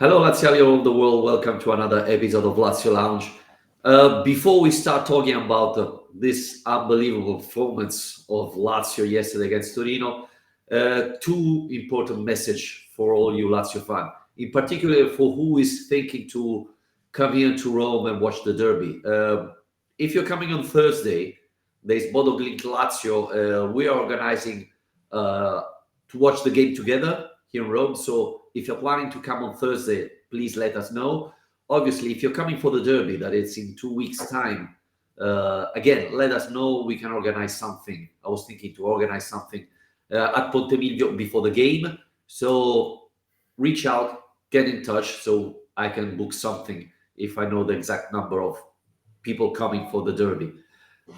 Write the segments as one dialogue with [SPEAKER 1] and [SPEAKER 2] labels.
[SPEAKER 1] Hello, Laziali all over the world. Welcome to another episode of Lazio Lounge. Before we start talking about this unbelievable performance of Lazio yesterday against Torino, two important message for all you Lazio fans, in particular for who is thinking to come here to Rome and watch the derby. If you're coming on Thursday, there's Bodo Glimt Lazio. We are organizing to watch the game together here in Rome. So if you're planning to come on Thursday, please let us know. Obviously, if you're coming for the derby, that it's in 2 weeks' time, again, let us know. We can organize something. I was thinking to organize something at Ponte Milvio before the game. So reach out, get in touch, so I can book something if I know the exact number of people coming for the derby.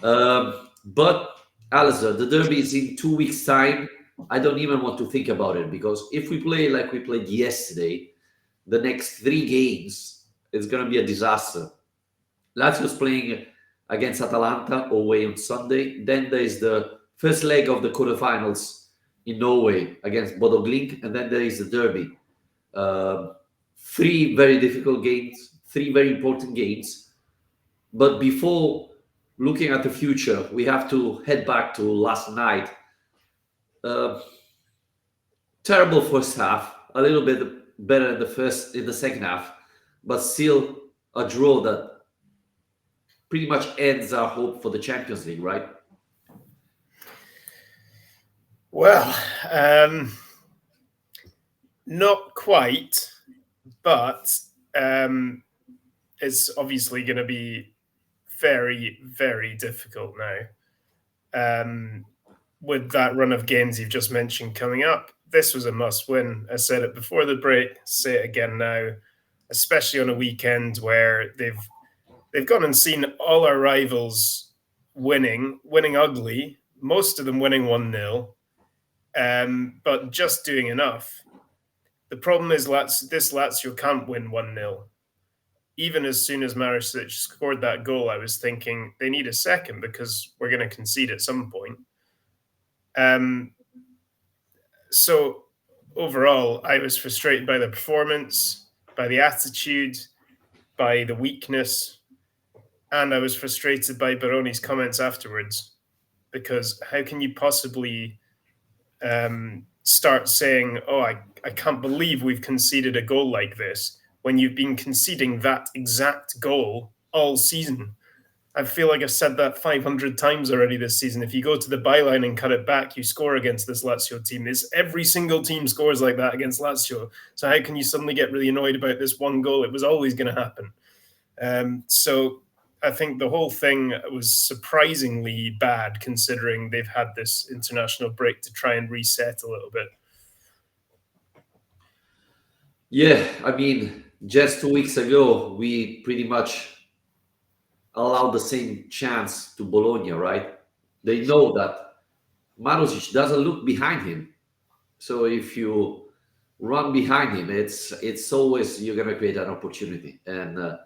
[SPEAKER 1] But Alasdair, the derby is in 2 weeks' time. I don't even want to think about it because if we play like we played yesterday, the next 3 games, it's going to be a disaster. Lazio's playing against Atalanta away on Sunday. Then there's the first leg of the quarterfinals in Norway against Bodo Glimt, and then there is the derby. 3 very difficult games, 3 very important games. But before looking at the future, we have to head back to last night. Terrible first half, a little bit better in the second half, but still a draw that pretty much ends our hope for the Champions League, right?
[SPEAKER 2] Well, not quite, but it's obviously going to be very, very difficult now. With that run of games you've just mentioned coming up, this was a must-win. I said it before the break, say it again now, especially on a weekend where they've gone and seen all our rivals winning ugly, most of them winning 1-0, but just doing enough. The problem is this Lazio can't win 1-0. Even as soon as Maricic scored that goal, I was thinking they need a second because we're going to concede at some point. So overall, I was frustrated by the performance, by the attitude, by the weakness, and I was frustrated by Baroni's comments afterwards, because how can you possibly start saying, oh, I can't believe we've conceded a goal like this when you've been conceding that exact goal all season. I feel like I've said that 500 times already this season. If you go to the byline and cut it back, you score against this Lazio team. Every single team scores like that against Lazio. So how can you suddenly get really annoyed about this one goal? It was always going to happen. So I think the whole thing was surprisingly bad, considering they've had this international break to try and reset a little bit.
[SPEAKER 1] Yeah, I mean, just 2 weeks ago, we pretty much allowed the same chance to Bologna, right? They know that Marusic doesn't look behind him. So if you run behind him, it's always you're going to create an opportunity. And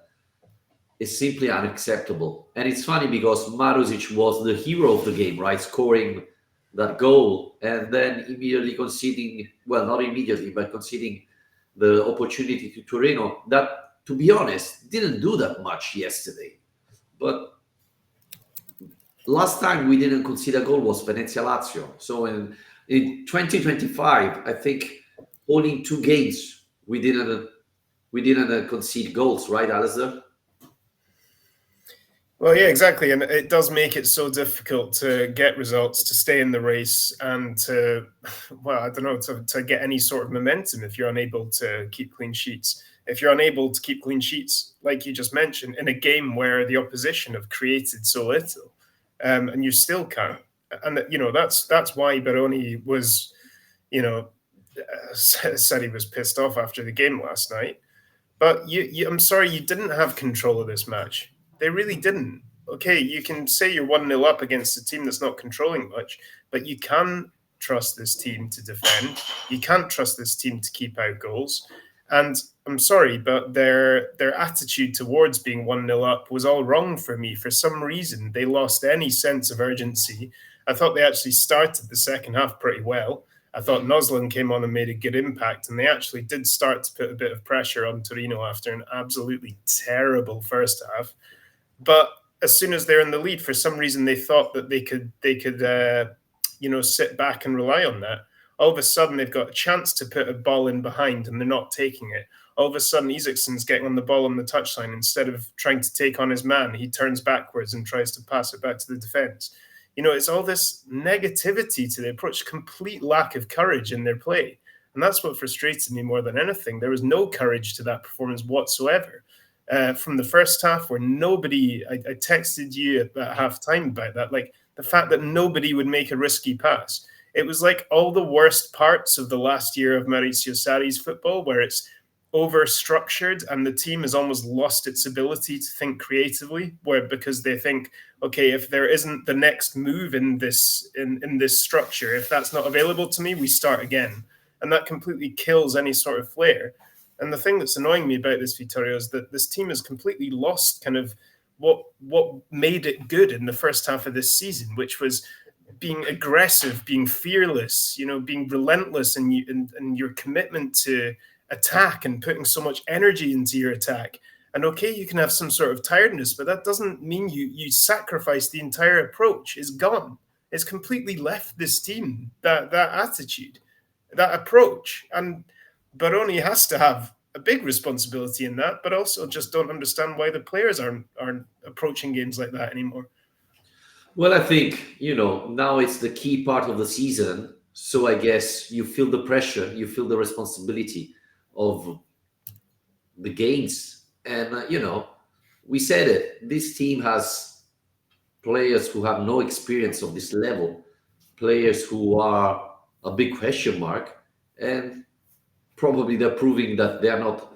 [SPEAKER 1] it's simply unacceptable. And it's funny because Marusic was the hero of the game, right? Scoring that goal and then immediately conceding, well, not immediately, but conceding the opportunity to Torino that, to be honest, didn't do that much yesterday. But last time we didn't concede a goal was Venezia Lazio. So in 2025, I think only in 2 games we didn't concede goals, right, Alasdair?
[SPEAKER 2] Well, yeah, exactly. And it does make it so difficult to get results, to stay in the race, and to get any sort of momentum if you're unable to keep clean sheets. If you're unable to keep clean sheets, like you just mentioned, in a game where the opposition have created so little, and you still can't. And, that's why Baroni was, said he was pissed off after the game last night. But I'm sorry, you didn't have control of this match. They really didn't. Okay, you can say you're 1-0 up against a team that's not controlling much, but you can trust this team to defend. You can't trust this team to keep out goals. And I'm sorry, but their attitude towards being 1-0 up was all wrong for me. For some reason, they lost any sense of urgency. I thought they actually started the second half pretty well. I thought Noslin came on and made a good impact, and they actually did start to put a bit of pressure on Torino after an absolutely terrible first half. But as soon as they're in the lead, for some reason they thought that they could sit back and rely on that. All of a sudden they've got a chance to put a ball in behind and they're not taking it. All of a sudden Isaksen's getting on the ball on the touchline. Instead of trying to take on his man, he turns backwards and tries to pass it back to the defense. It's all this negativity to the approach, complete lack of courage in their play. And that's what frustrated me more than anything. There was no courage to that performance whatsoever. From the first half, where nobody, I texted you at halftime about that, like the fact that nobody would make a risky pass. It was like all the worst parts of the last year of Maurizio Sarri's football, where it's over-structured and the team has almost lost its ability to think creatively, because they think, okay, if there isn't the next move in this structure, if that's not available to me, we start again. And that completely kills any sort of flair. And the thing that's annoying me about this, Vittorio, is that this team has completely lost kind of what made it good in the first half of this season, which was being aggressive, being fearless, being relentless in your commitment to attack and putting so much energy into your attack. And okay, you can have some sort of tiredness, but that doesn't mean you sacrifice the entire approach. It's gone. It's completely left this team, that attitude, that approach. And Baroni has to have a big responsibility in that, but also just don't understand why the players aren't approaching games like that anymore.
[SPEAKER 1] Well, I think, now it's the key part of the season. So I guess you feel the pressure, you feel the responsibility of the games. And, we said it, this team has players who have no experience of this level, players who are a big question mark, and probably they're proving that they're not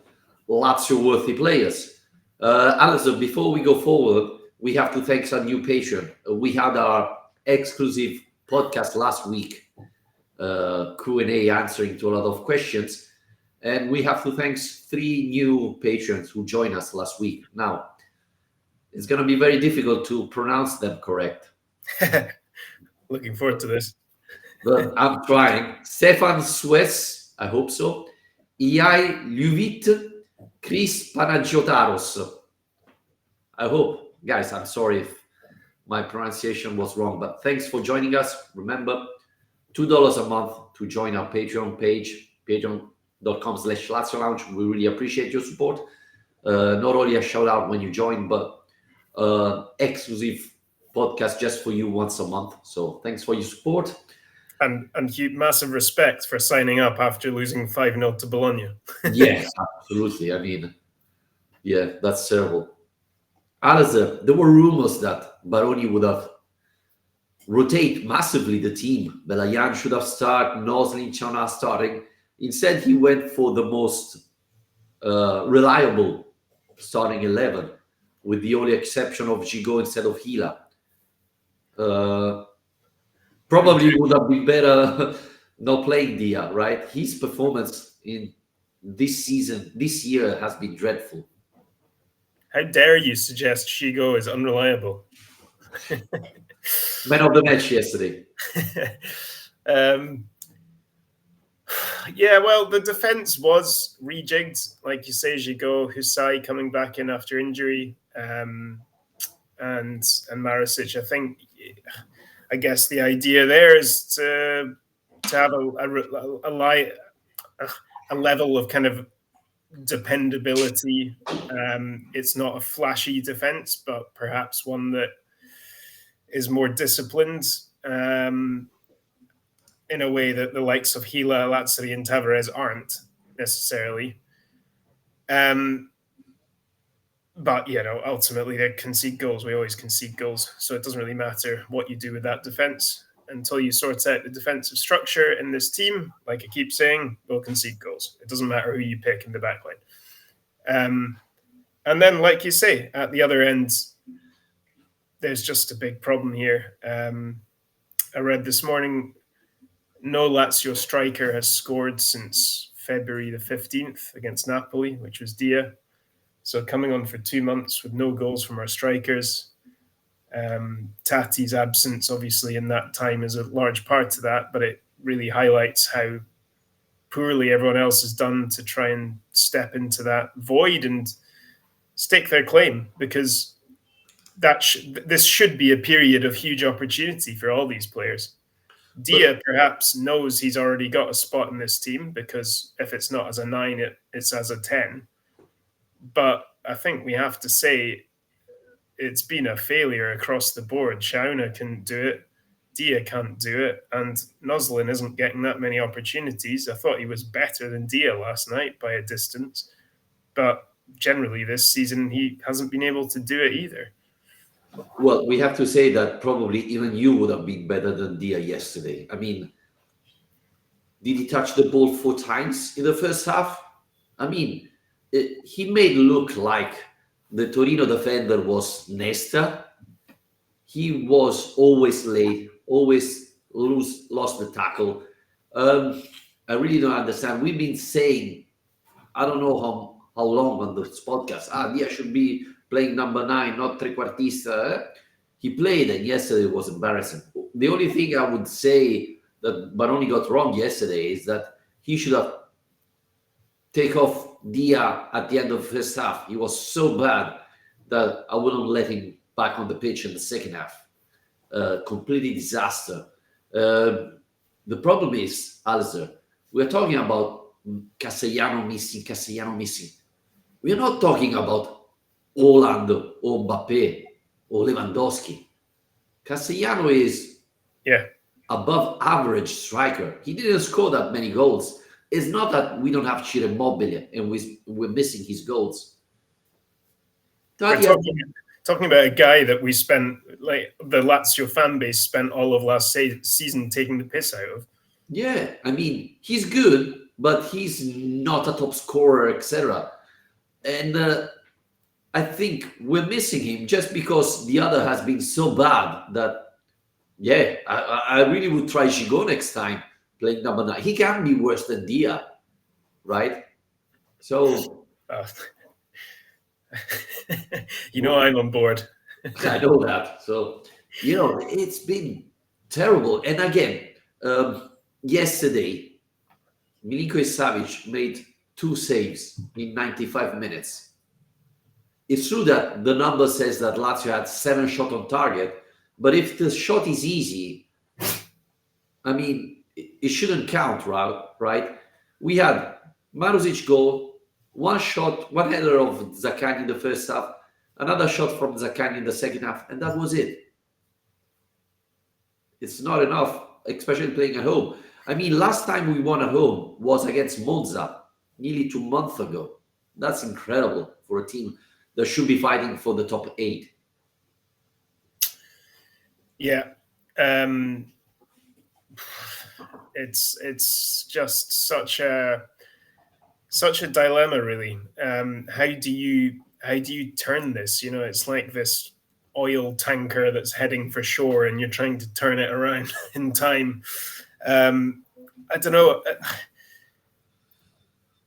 [SPEAKER 1] Lazio-worthy players. Alasdair, before we go forward, we have to thank our new patron. We had our exclusive podcast last week, Q&A answering to a lot of questions. And we have to thank 3 new patrons who joined us last week. Now, it's going to be very difficult to pronounce them correct.
[SPEAKER 2] Looking forward to this.
[SPEAKER 1] But I'm trying. Stefan Suez, I hope so. Iai Luvit, Chris Panagiotaros. I hope, guys, I'm sorry if my pronunciation was wrong, but thanks for joining us. Remember, $2 a month to join our Patreon page, patreon.com/Lazio Lounge. We really appreciate your support. Not only a shout out when you join, but exclusive podcast just for you once a month. So thanks for your support.
[SPEAKER 2] And massive respect for signing up after losing 5-0 to Bologna.
[SPEAKER 1] Yes, absolutely. I mean, yeah, that's terrible. Alasdair, there were rumors that Baroni would have rotate massively the team. Belayan should have started, Noslin, Chana starting. Instead, he went for the most reliable starting 11, with the only exception of Gigot instead of Hila. Probably would have been better not playing Dia, right? His performance in this year, has been dreadful.
[SPEAKER 2] How dare you suggest Shigo is unreliable?
[SPEAKER 1] Man of the match yesterday.
[SPEAKER 2] Yeah, well, the defense was rejigged, like you say. Gigot, Husai coming back in after injury, and Maricic. I guess the idea there is to have a level of kind of dependability. It's not a flashy defense, but perhaps one that is more disciplined in a way that the likes of Hila, Lazzari, and Tavares aren't necessarily. But, ultimately they concede goals. We always concede goals. So it doesn't really matter what you do with that defense until you sort out the defensive structure in this team. Like I keep saying, we'll concede goals. It doesn't matter who you pick in the back line. And then, like you say, at the other end, there's just a big problem here. I read this morning, no Lazio striker has scored since February the 15th against Napoli, which was Dia. So coming on for 2 months with no goals from our strikers. Tati's absence, obviously, in that time is a large part of that, but it really highlights how poorly everyone else has done to try and step into that void and stake their claim, because this should be a period of huge opportunity for all these players. Dia perhaps knows he's already got a spot in this team, because if it's not as a 9, it's as a 10. But I think we have to say it's been a failure across the board. Shauna couldn't do it. Dia can't do it. And Noslin isn't getting that many opportunities. I thought he was better than Dia last night by a distance. But generally this season, he hasn't been able to do it either.
[SPEAKER 1] Well, we have to say that probably even you would have been better than Dia yesterday. I mean, did he touch the ball 4 times in the first half? I mean, he made look like the Torino defender was Nesta. He was always late, always lost the tackle. I really don't understand. We've been saying, I don't know how long on this podcast, Dia should be playing number 9, not trequartista. He played, and yesterday was embarrassing. The only thing I would say that Baroni got wrong yesterday is that he should have take off Dia at the end of the first half. He was so bad that I wouldn't let him back on the pitch in the second half. Completely disaster. The problem is, Alasdair, we're talking about Castellano missing. We're not talking about Holland or Mbappe or Lewandowski. Castellano is above average striker. He didn't score that many goals. It's not that we don't have Ciro Immobile and we're missing his goals.
[SPEAKER 2] We're talking about a guy that we spent, like the Lazio fan base spent all of last season taking the piss out of.
[SPEAKER 1] Yeah, I mean, he's good, but he's not a top scorer, etc. And I think we're missing him just because the other has been so bad that, I really would try Gigot next time playing number 9. He can be worse than Dia, right? So...
[SPEAKER 2] I'm on board.
[SPEAKER 1] I know that. So, it's been terrible. And again, yesterday, Milinkovic Savic made 2 saves in 95 minutes. It's true that the number says that Lazio had 7 shots on target, but if the shot is easy, I mean, it shouldn't count, right? We had Marusic goal, 1 shot, 1 header of Zaccagni in the first half, another shot from Zaccagni in the second half, and that was it. It's not enough, especially playing at home. I mean, last time we won at home was against Monza, nearly 2 months ago. That's incredible for a team that should be fighting for the top 8.
[SPEAKER 2] Yeah. It's just such a dilemma, really. How do you turn this? It's like this oil tanker that's heading for shore, and you're trying to turn it around in time. I don't know,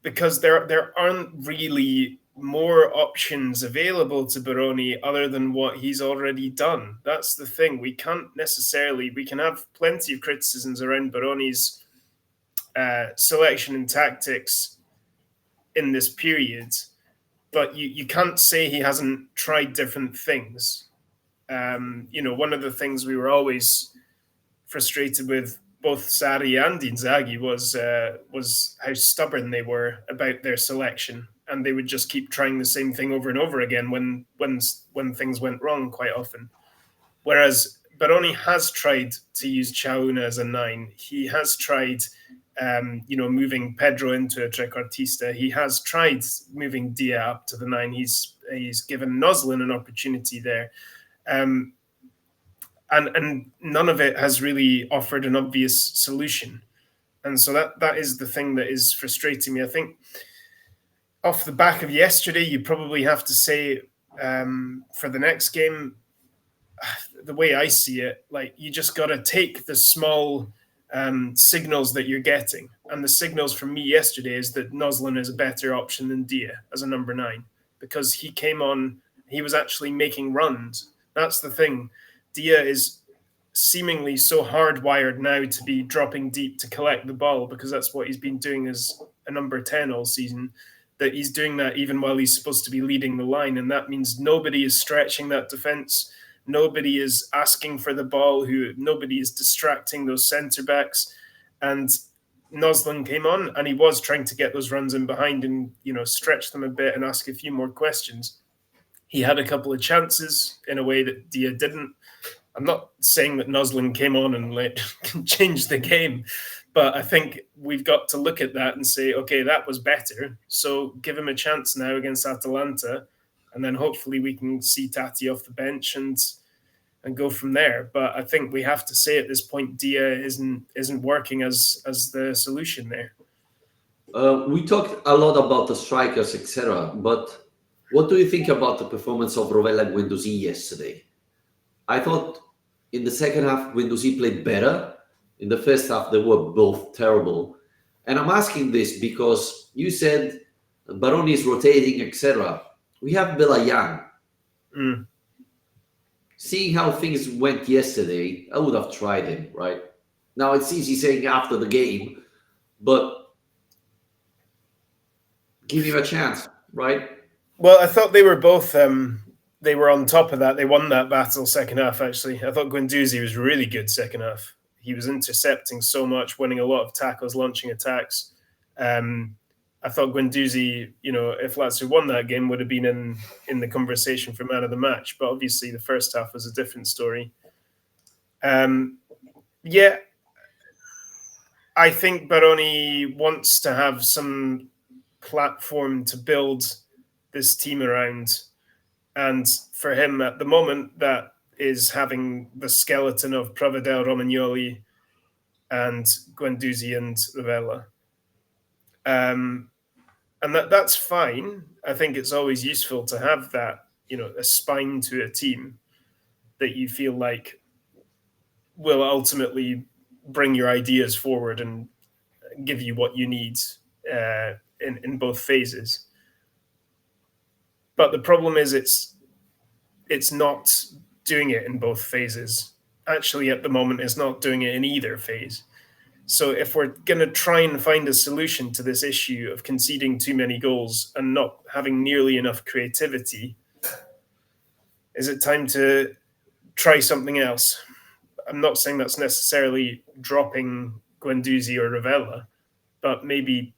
[SPEAKER 2] because there aren't really more options available to Baroni other than what he's already done. That's the thing. We can have plenty of criticisms around Baroni's selection and tactics in this period, but you can't say he hasn't tried different things. One of the things we were always frustrated with both Sarri and Inzaghi was how stubborn they were about their selection, and they would just keep trying the same thing over and over again when things went wrong quite often. Whereas Baroni has tried to use Chauna as a 9. He has tried moving Pedro into a trequartista. He has tried moving Dia up to the 9. He's given Noslin an opportunity there. And none of it has really offered an obvious solution. And so that is the thing that is frustrating me. I think off the back of yesterday, you probably have to say for the next game, the way I see it, like, you just got to take the small signals that you're getting. And the signals from me yesterday is that Noslin is a better option than Dia as a number 9, because he was actually making runs. That's the thing. Dia is seemingly so hardwired now to be dropping deep to collect the ball, because that's what he's been doing as a number 10 all season, that he's doing that even while he's supposed to be leading the line. And that means nobody is stretching that defense. Nobody is asking for the ball. Nobody is distracting those centre backs. And Noslin came on, and he was trying to get those runs in behind and, stretch them a bit and ask a few more questions. He had a couple of chances in a way that Dia didn't. I'm not saying that Noslin came on and changed the game, but I think we've got to look at that and say, okay, that was better. So give him a chance now against Atalanta, and then hopefully we can see Tati off the bench and go from there. But I think we have to say at this point, Dia isn't working as the solution there.
[SPEAKER 1] We talked a lot about the strikers, etc. But what do you think about the performance of Rovella and Guendouzi yesterday? I thought in the second half, Guendouzi played better. In the first half, they were both terrible. And I'm asking this because you said Baroni is rotating, etc. We have Belayan. Seeing how things went yesterday, I would have tried him, right? Now, it's easy saying after the game, but give him a chance, right?
[SPEAKER 2] Well, I thought they were both... they were on top of that. They won that battle second half, actually. I thought Guendouzi was really good second half. He was intercepting so much, winning a lot of tackles, launching attacks. I thought Guendouzi, if Lazio won that game, would have been in the conversation for man of the match. But obviously the first half was a different story. Yeah, I think Baroni wants to have some platform to build this team around. And for him at the moment, that is having the skeleton of Provedel, Romagnoli, and Guendouzi and Rovella. And that's fine. I think it's always useful to have that, a spine to a team that you feel like will ultimately bring your ideas forward and give you what you need in both phases. But the problem is it's not doing it in both phases. Actually, at the moment, it's not doing it in either phase. So if we're going to try and find a solution to this issue of conceding too many goals and not having nearly enough creativity, is it time to try something else? I'm not saying that's necessarily dropping Guendouzi or Rovella, but maybe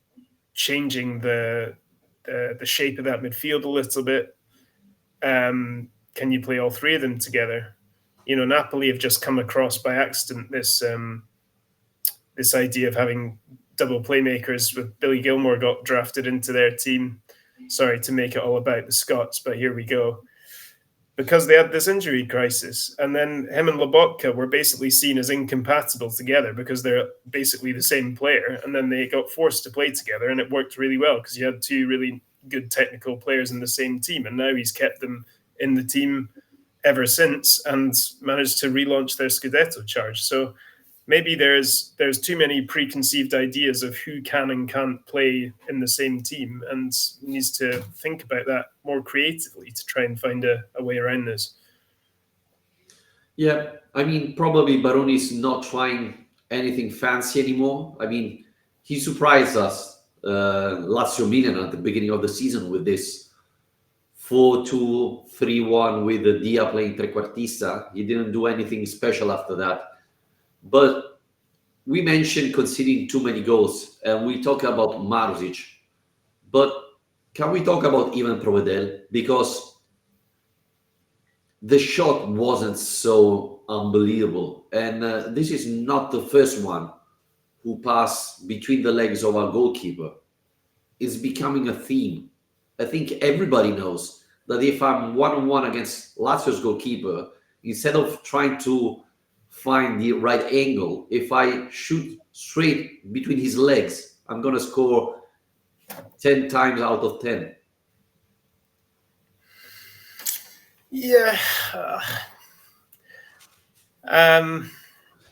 [SPEAKER 2] changing the shape of that midfield a little bit. Can you play all three of them together? Napoli have just come across by accident this idea of having double playmakers, with Billy Gilmore got drafted into their team. Sorry to make it all about the Scots, but here we go. Because they had this injury crisis. And then him and Lobotka were basically seen as incompatible together because they're basically the same player. And then they got forced to play together, and it worked really well because you had two really good technical players in the same team. And now he's kept them in the team ever since and managed to relaunch their Scudetto charge. So maybe there's too many preconceived ideas of who can and can't play in the same team, and needs to think about that more creatively to try and find a way around this.
[SPEAKER 1] Yeah, I mean, probably Baroni's not trying anything fancy anymore. I mean, he surprised us, Lazio Milan, at the beginning of the season with this 4-2-3-1 with the Dia playing trequartista. He didn't do anything special after that. But we mentioned conceding too many goals, and we talk about Marusic. But can we talk about even Provedel? Because the shot wasn't so unbelievable. And this is not the first one who passed between the legs of our goalkeeper. It's becoming a theme. I think everybody knows that if I'm one-on-one against Lazio's goalkeeper, instead of trying to find the right angle, if I shoot straight between his legs, I'm going to score 10 times out of 10.
[SPEAKER 2] Yeah.
[SPEAKER 1] I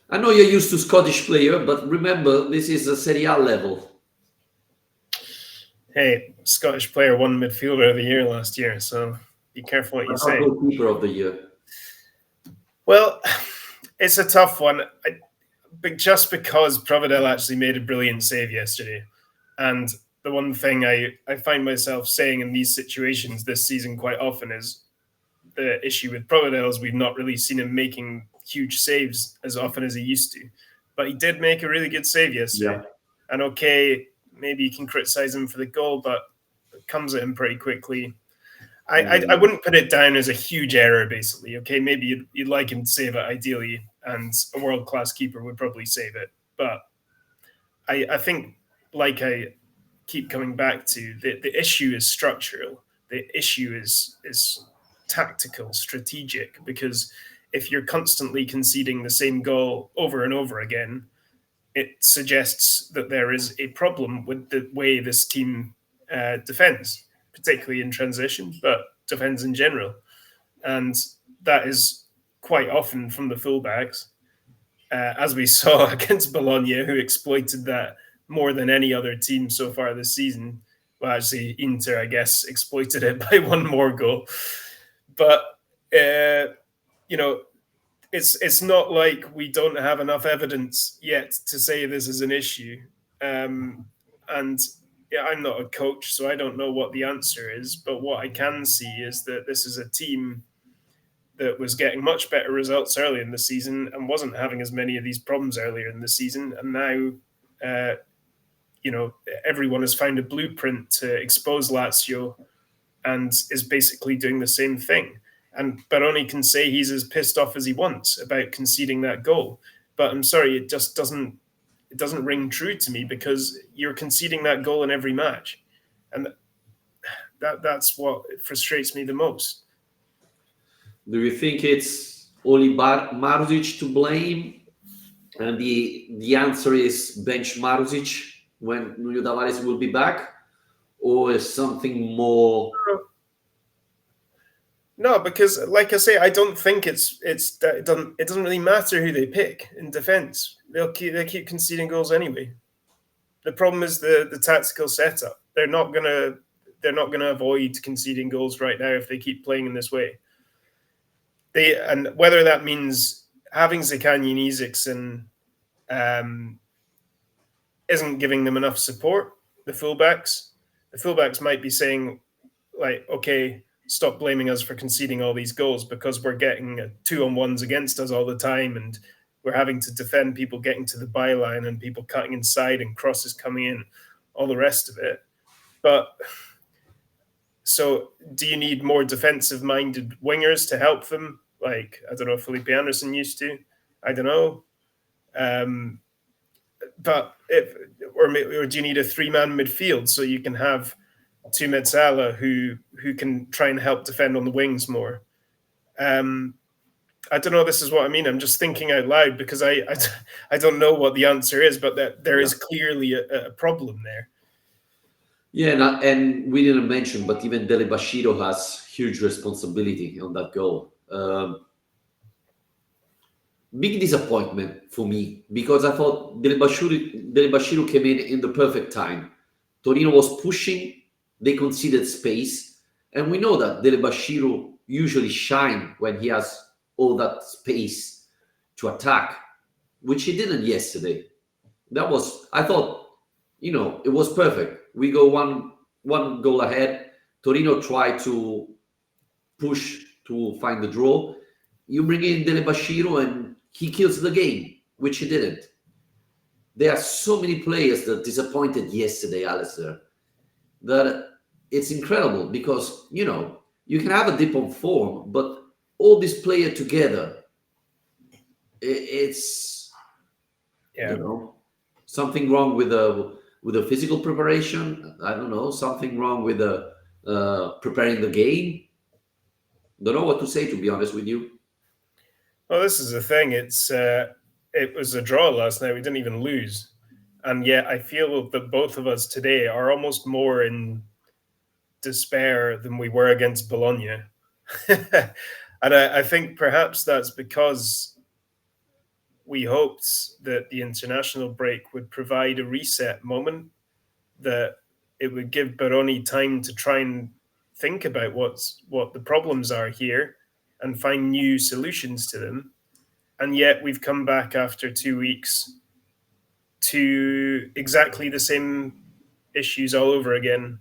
[SPEAKER 1] know you're used to Scottish player, but remember, this is a Serie A level.
[SPEAKER 2] Hey, Scottish player won midfielder of the year last year, so be careful what you say.
[SPEAKER 1] Goalkeeper of the year.
[SPEAKER 2] Well, It's a tough one, but just because Providel actually made a brilliant save yesterday, and the one thing I find myself saying in these situations this season quite often is the issue with Providel is we've not really seen him making huge saves as often as he used to, but he did make a really good save yesterday.
[SPEAKER 1] Yeah.
[SPEAKER 2] And okay, maybe you can criticize him for the goal, but it comes at him pretty quickly. I wouldn't put it down as a huge error, basically. Okay, maybe you'd like him to save it ideally, and a world-class keeper would probably save it. But I think, like I keep coming back to, the issue is structural. The issue is tactical, strategic, because if you're constantly conceding the same goal over and over again, it suggests that there is a problem with the way this team defends, particularly in transition, but defends in general. And that is quite often from the fullbacks, as we saw against Bologna, who exploited that more than any other team so far this season. Well, actually, Inter, I guess, exploited it by one more goal. But, you know, it's not like we don't have enough evidence yet to say this is an issue. And yeah, I'm not a coach, so I don't know what the answer is. But what I can see is that this is a team that was getting much better results early in the season and wasn't having as many of these problems earlier in the season. And now, everyone has found a blueprint to expose Lazio and is basically doing the same thing. And Baroni can say he's as pissed off as he wants about conceding that goal. But I'm sorry, it just doesn't ring true to me, because you're conceding that goal in every match. And that's what frustrates me the most.
[SPEAKER 1] Do you think it's only Maruzic to blame? And the answer is bench Maruzic when Nuno Tavares will be back? Or is something more?
[SPEAKER 2] No, because like I say, I don't think it doesn't really matter who they pick in defence. They keep conceding goals anyway. The problem is the tactical setup. They're not gonna avoid conceding goals right now if they keep playing in this way. And whether that means having Zaccagni and Isaksen isn't giving them enough support, the fullbacks might be saying, like, okay, stop blaming us for conceding all these goals, because we're getting 2-on-1s against us all the time, and we're having to defend people getting to the byline and people cutting inside and crosses coming in, all the rest of it. But so do you need more defensive-minded wingers to help them? Like, I don't know, Felipe Anderson used to. I don't know. But or do you need a three-man midfield so you can have two Mezzala who can try and help defend on the wings more? I don't know. This is what I mean. I'm just thinking out loud, because I don't know what the answer is, but that there is clearly a problem there.
[SPEAKER 1] Yeah, and we didn't mention, but even Dele Bashiru has huge responsibility on that goal. Big disappointment for me, because I thought Dele Bashiru came in the perfect time. Torino was pushing, they conceded space, and we know that Dele Bashiru usually shine when he has all that space to attack, which he didn't yesterday. I thought, it was perfect. We go one goal ahead. Torino tried to push to find the draw. You bring in Dele Bashiru and he kills the game, which he didn't. There are so many players that disappointed yesterday, Alasdair, that it's incredible, because, you can have a dip on form, but all these players together, it's, something wrong with the physical preparation. I don't know, something wrong with the preparing the game. Don't know what to say, to be honest with you.
[SPEAKER 2] Well, this is the thing. It was a draw last night. We didn't even lose, and yet I feel that both of us today are almost more in despair than we were against Bologna. And I think perhaps that's because we hoped that the international break would provide a reset moment, that it would give Baroni time to try and think about what the problems are here and find new solutions to them. and yet we've come back after 2 weeks to exactly the same issues all over again,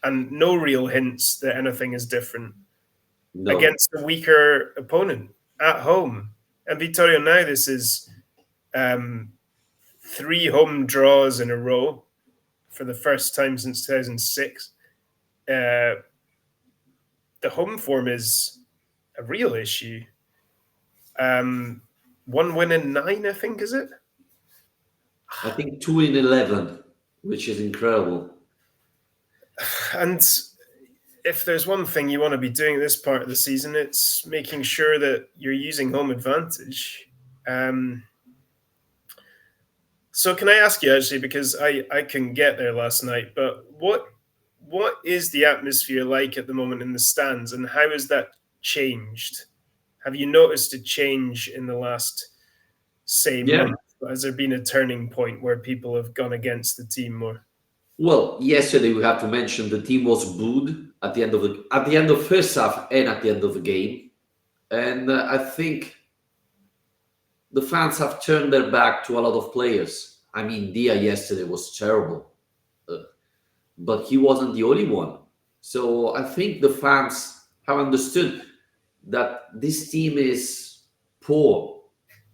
[SPEAKER 2] and no real hints that anything is different
[SPEAKER 1] No,
[SPEAKER 2] against a weaker opponent at home. And Vittorio, now this is 3 home draws in a row for the first time since 2006. The home form is a real issue. 1 win in 9, I think, is it?
[SPEAKER 1] I think 2 in 11, which is incredible.
[SPEAKER 2] And if there's one thing you want to be doing at this part of the season, it's making sure that you're using home advantage. So can I ask you, actually, because I couldn't get there last night, but what is the atmosphere like at the moment in the stands, and how has that changed? Have you noticed a change in the last, say,
[SPEAKER 1] Yeah.
[SPEAKER 2] month? Has there been a turning point where people have gone against the team more?
[SPEAKER 1] Well, yesterday we have to mention the team was booed at the end of first half and at the end of the game, and I think the fans have turned their back to a lot of players. I mean, Dia yesterday was terrible, uh, but he wasn't the only one. So I think the fans have understood that this team is poor.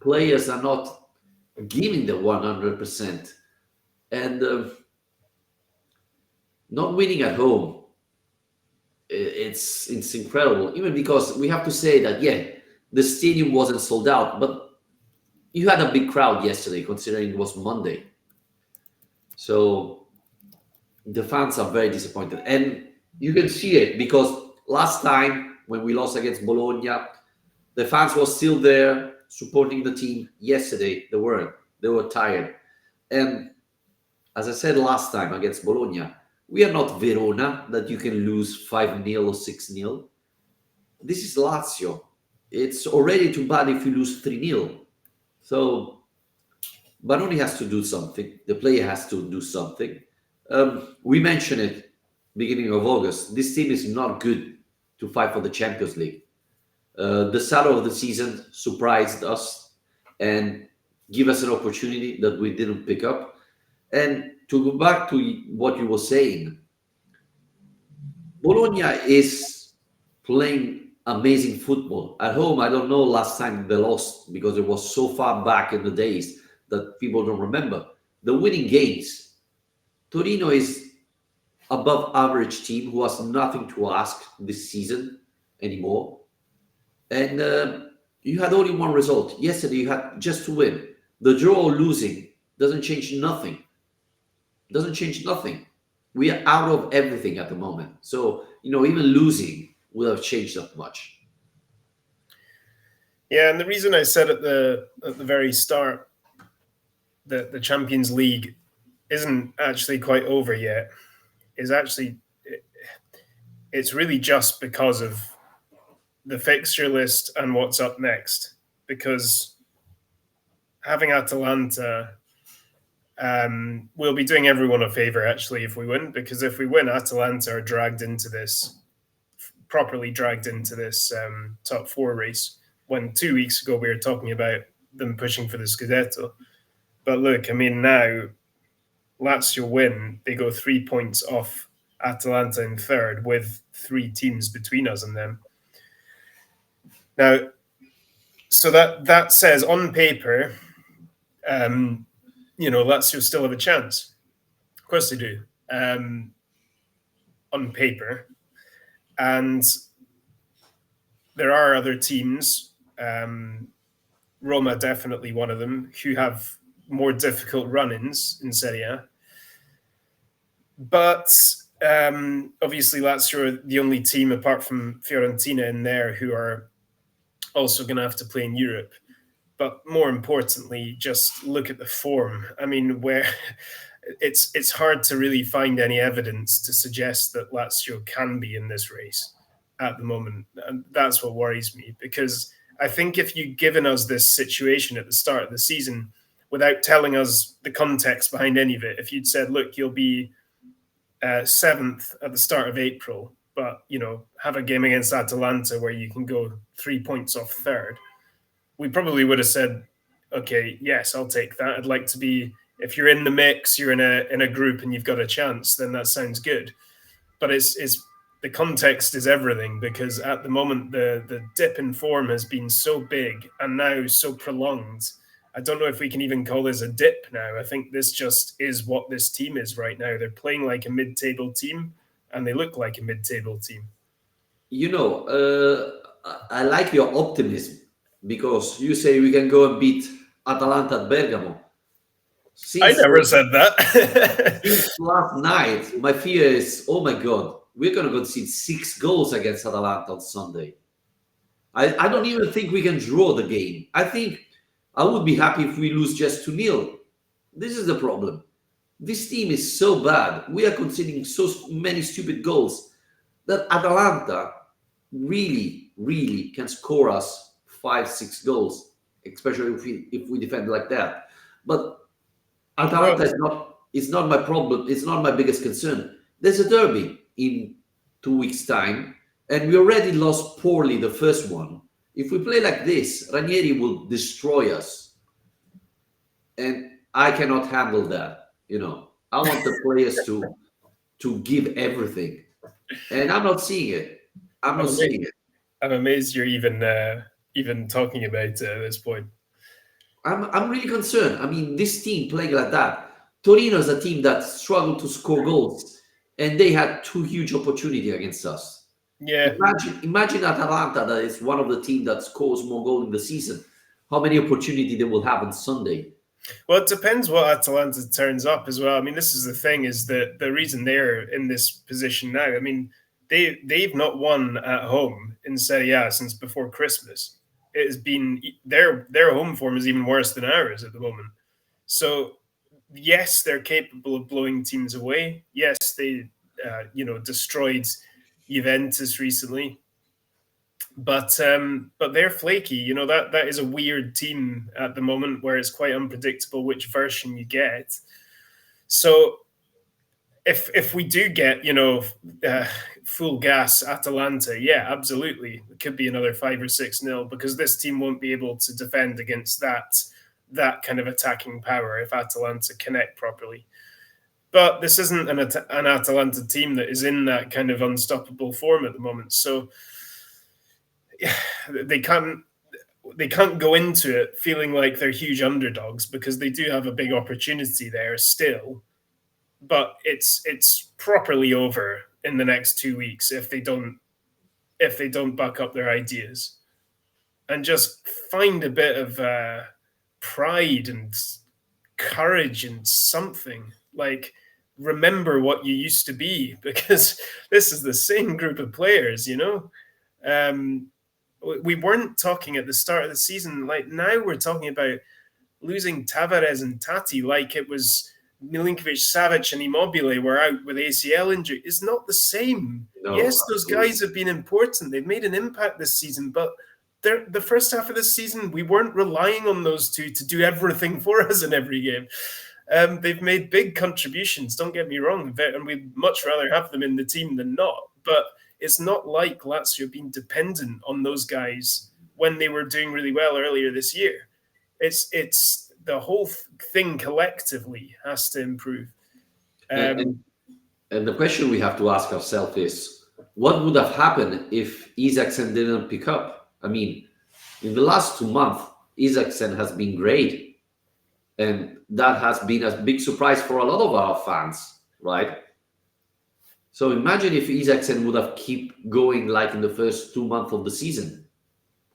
[SPEAKER 1] Players are not giving the 100%, and not winning at home. It's incredible. Even because we have to say that the stadium wasn't sold out, but you had a big crowd yesterday, considering it was Monday. So the fans are very disappointed, and you can see it because last time when we lost against Bologna, the fans were still there supporting the team. Yesterday they weren't. They were tired, and as I said last time against Bologna, we are not Verona that you can lose 5-0 or 6-0. This is Lazio. It's already too bad if you lose 3-0. So Baroni has to do something. The player has to do something. We mentioned it beginning of August. This team is not good to fight for the Champions League. The start of the season surprised us and give us an opportunity that we didn't pick up. And to go back to what you were saying, Bologna is playing amazing football. At home, I don't know last time they lost because it was so far back in the days that people don't remember. The winning games. Torino is above average team who has nothing to ask this season anymore. And you had only one result. Yesterday, you had just to win. The draw or losing doesn't change nothing. Doesn't change nothing. We are out of everything at the moment. So, even losing would have changed that much.
[SPEAKER 2] Yeah, and the reason I said at the very start that the Champions League isn't actually quite over yet is actually it's really just because of the fixture list and what's up next. Because having Atalanta will be doing everyone a favor actually if we win, because if we win, Atalanta are properly dragged into this top 4 race, when 2 weeks ago we were talking about them pushing for the Scudetto. But look, I mean, now Lazio win, they go 3 points off Atalanta in third with 3 teams between us and them. Now, so that says on paper, Lazio still have a chance. Of course they do, on paper. And there are other teams, Roma definitely one of them, who have more difficult run-ins in Serie A. But obviously Lazio are the only team apart from Fiorentina in there who are also going to have to play in Europe. But more importantly, just look at the form. I mean, where it's hard to really find any evidence to suggest that Lazio can be in this race at the moment. And that's what worries me, because I think if you'd given us this situation at the start of the season without telling us the context behind any of it, if you'd said, look, you'll be 7th at the start of April, but, have a game against Atalanta where you can go 3 points off third, we probably would have said, okay, yes, I'll take that. I'd like to be, if you're in the mix, you're in a group and you've got a chance, then that sounds good. But it's the context is everything, because at the moment the dip in form has been so big and now so prolonged. I don't know if we can even call this a dip now. I think this just is what this team is right now. They're playing like a mid-table team and they look like a mid-table team.
[SPEAKER 1] You know, I like your optimism because you say we can go and beat Atalanta at Bergamo.
[SPEAKER 2] I
[SPEAKER 1] Since
[SPEAKER 2] never said that.
[SPEAKER 1] since last night, my fear is, oh my god, we're gonna concede 6 goals against Atalanta on Sunday. I don't even think we can draw the game. I think I would be happy if we lose just 2-0. This is the problem. This team is so bad. We are conceding so many stupid goals that Atalanta really, really can score us 5, 6 goals, especially if we defend like that. But
[SPEAKER 2] Well,
[SPEAKER 1] Atalanta is not my problem. It's not my biggest concern. There's a derby in 2 weeks' time, and we already lost poorly the first one. If we play like this, Ranieri will destroy us, and I cannot handle that. I want the players to give everything, and I'm not seeing it. I'm
[SPEAKER 2] I'm
[SPEAKER 1] not
[SPEAKER 2] amazed,
[SPEAKER 1] seeing it.
[SPEAKER 2] I'm amazed you're even talking about it at this point.
[SPEAKER 1] I'm really concerned. I mean, this team playing like that. Torino is a team that struggled to score goals, and they had 2 huge opportunities against us.
[SPEAKER 2] Yeah.
[SPEAKER 1] Imagine Atalanta, that is one of the teams that scores more goals in the season. How many opportunity they will have on Sunday?
[SPEAKER 2] Well, it depends what Atalanta turns up as well. I mean, this is the thing: is that the reason they're in this position now. I mean, they've not won at home in Serie A since before Christmas. It has been their home form is even worse than ours at the moment. So yes, they're capable of blowing teams away. Yes, they destroyed Juventus recently, but they're flaky. That is a weird team at the moment where it's quite unpredictable which version you get. So if we do get uh, full gas Atalanta, yeah, absolutely, it could be another 5 or 6-0, because this team won't be able to defend against that kind of attacking power if Atalanta connect properly. But this isn't an Atalanta team that is in that kind of unstoppable form at the moment. So they can't go into it feeling like they're huge underdogs, because they do have a big opportunity there still. But it's properly over in the next 2 weeks if they don't buck up their ideas and just find a bit of pride and courage and something like remember what you used to be, because this is the same group of players. um, we weren't talking at the start of the season. Like now we're talking about losing Tavares and Tati like it was Milinkovic, Savic, and Immobile were out with ACL injury. It's not the same.
[SPEAKER 1] No,
[SPEAKER 2] Yes, those
[SPEAKER 1] absolutely.
[SPEAKER 2] guys have been important. They've made an impact this season, but the first half of the season, we weren't relying on those two to do everything for us in every game. They've made big contributions, don't get me wrong, and we'd much rather have them in the team than not. But it's not like Lazio being dependent on those guys when they were doing really well earlier this year. It's the whole thing collectively has to improve.
[SPEAKER 1] And, and
[SPEAKER 2] Um,
[SPEAKER 1] and the question we have to ask ourselves is, what would have happened if Isaacsen didn't pick up? I mean, in the last 2 months, Isaacsen has been great, and that has been a big surprise for a lot of our fans, right? So imagine if Isaacsen would have keep going like in the first 2 months of the season,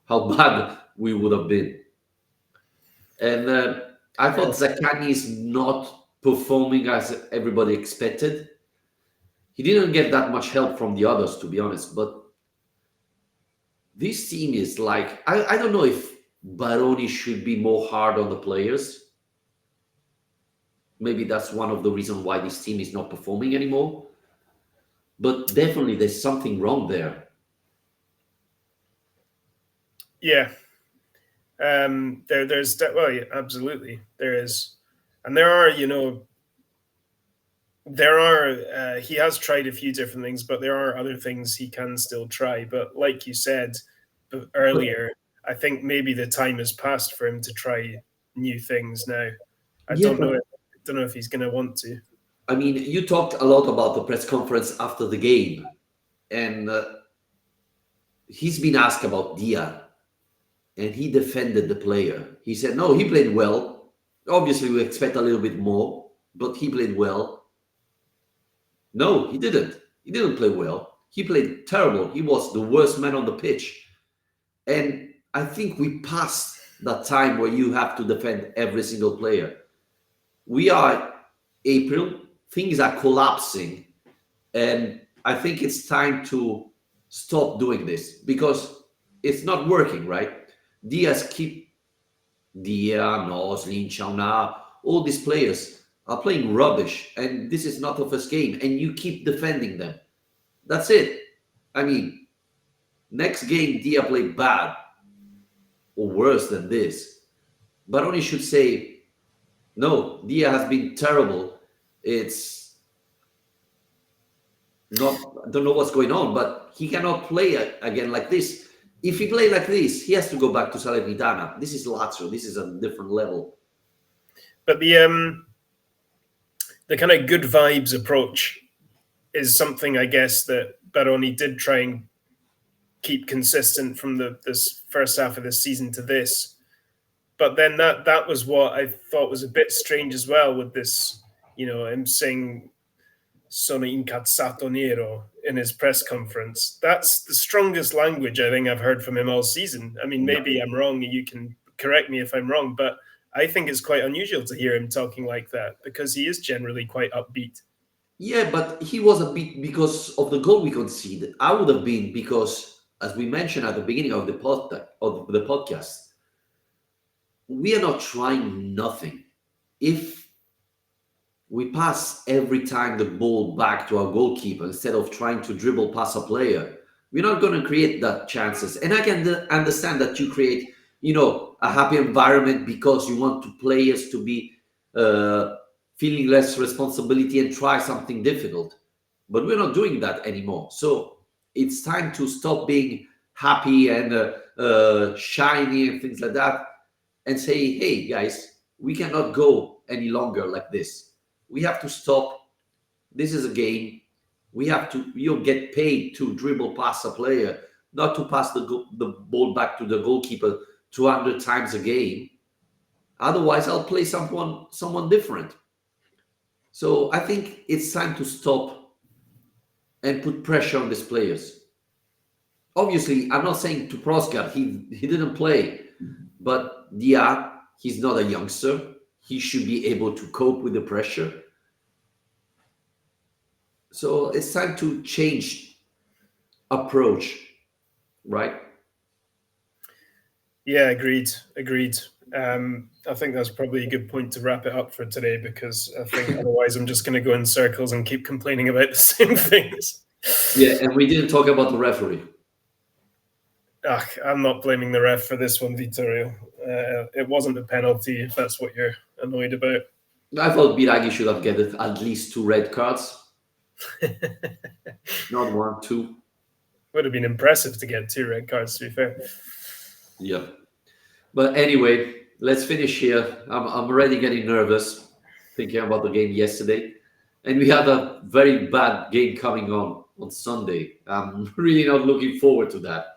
[SPEAKER 1] how bad we would have been. And I thought Zakani is not performing as everybody expected. He didn't get that much help from the others, to be honest. But this team is like, I don't know if Baroni should be more hard on the players. Maybe that's one of the reasons why this team is not performing anymore. But definitely there's something wrong there.
[SPEAKER 2] yeah, well, yeah, absolutely there is, and there are he has tried a few different things, but there are other things he can still try. But like you said
[SPEAKER 1] But
[SPEAKER 2] earlier, I think maybe the time has passed for him to try new things now. I
[SPEAKER 1] Yeah,
[SPEAKER 2] don't know.
[SPEAKER 1] but
[SPEAKER 2] Don't know if he's going to want to.
[SPEAKER 1] I mean, you talked a lot about the press conference after the game, and he's been asked about Dia, and he defended the player. He said, no, he played well. Obviously, we expect a little bit more, but he played well. No, he didn't. He didn't play well. He played terrible. He was the worst man on the pitch. And I think we passed that time where you have to defend every single player. We are April, things are collapsing, and I think it's time to stop doing this because it's not working, right? Diaz keep Dia, Noslin, Chauna, all these players are playing rubbish, and this is not the first game, and you keep defending them. That's it. I mean, next game Dia played bad or worse than this. Baroni should say, no, Dia has been terrible. It's not, I don't know what's going on, but he cannot play again like this. If he play like this, he has to go back to Salernitana. This is Lazio. This is a different level.
[SPEAKER 2] But the kind of good vibes approach is something I guess that Baroni did try and keep consistent from this first half of the season to this. But then that was what I thought was a bit strange as well with this, him saying "sono incazzato nero" in his press conference. That's the strongest language I think I've heard from him all season. I mean, maybe I'm wrong, and you can correct me if I'm wrong, but I think it's quite unusual to hear him talking like that because he is generally quite upbeat.
[SPEAKER 1] Yeah, but he was a bit because of the goal we conceded. I would have been because, as we mentioned at the beginning of the podcast, we are not trying nothing. If we pass every time the ball back to our goalkeeper instead of trying to dribble past a player, we're not going to create that chances. And I can understand that you create, a happy environment because you want players to be feeling less responsibility and try something difficult. But we're not doing that anymore. So it's time to stop being happy and shiny and things like that and say, hey, guys, we cannot go any longer like this. We have to stop. This is a game. You'll get paid to dribble past a player, not to pass the ball back to the goalkeeper 200 times a game. Otherwise, I'll play someone different. So I think it's time to stop and put pressure on these players. Obviously, I'm not saying to Prosgar, he didn't play, but Dia, he's not a youngster. He should be able to cope with the pressure. So it's time to change approach, right?
[SPEAKER 2] Yeah, agreed. I think that's probably a good point to wrap it up for today because I think otherwise I'm just going to go in circles and keep complaining about the same things.
[SPEAKER 1] Yeah, and we didn't talk about the referee.
[SPEAKER 2] I'm not blaming the ref for this one, Vittorio. It wasn't a penalty, if that's what you're annoyed about.
[SPEAKER 1] I thought Biraghi should have gotten at least 2 red cards. Not 1, 2.
[SPEAKER 2] Would have been impressive to get 2 red cards, to be fair.
[SPEAKER 1] Yeah. But anyway, let's finish here. I'm already getting nervous thinking about the game yesterday. And we have a very bad game coming on Sunday. I'm really not looking forward to that.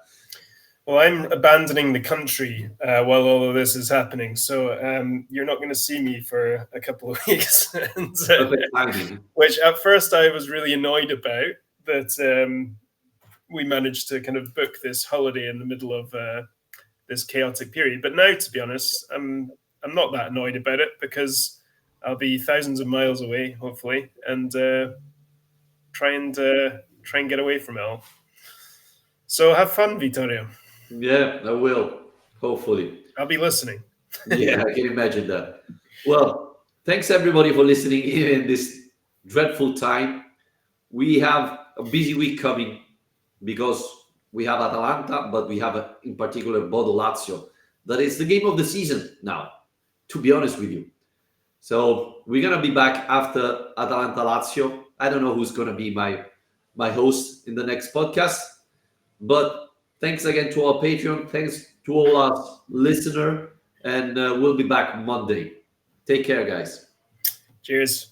[SPEAKER 2] Well, I'm abandoning the country while all of this is happening. So you're not going to see me for a couple of weeks. Which at first I was really annoyed about that we managed to kind of book this holiday in the middle of this chaotic period. But now, to be honest, I'm not that annoyed about it because I'll be thousands of miles away, hopefully, and try and get away from it all. So have fun, Vittorio.
[SPEAKER 1] Yeah, I will. Hopefully.
[SPEAKER 2] I'll be listening.
[SPEAKER 1] Yeah, I can imagine that. Well, thanks everybody for listening in this dreadful time. We have a busy week coming because we have Atalanta, but we have in particular Bodo Lazio. That is the game of the season now, to be honest with you. So we're going to be back after Atalanta Lazio. I don't know who's going to be my host in the next podcast, but thanks again to our Patreon. Thanks to all us listener, and we'll be back Monday. Take care, guys.
[SPEAKER 2] Cheers.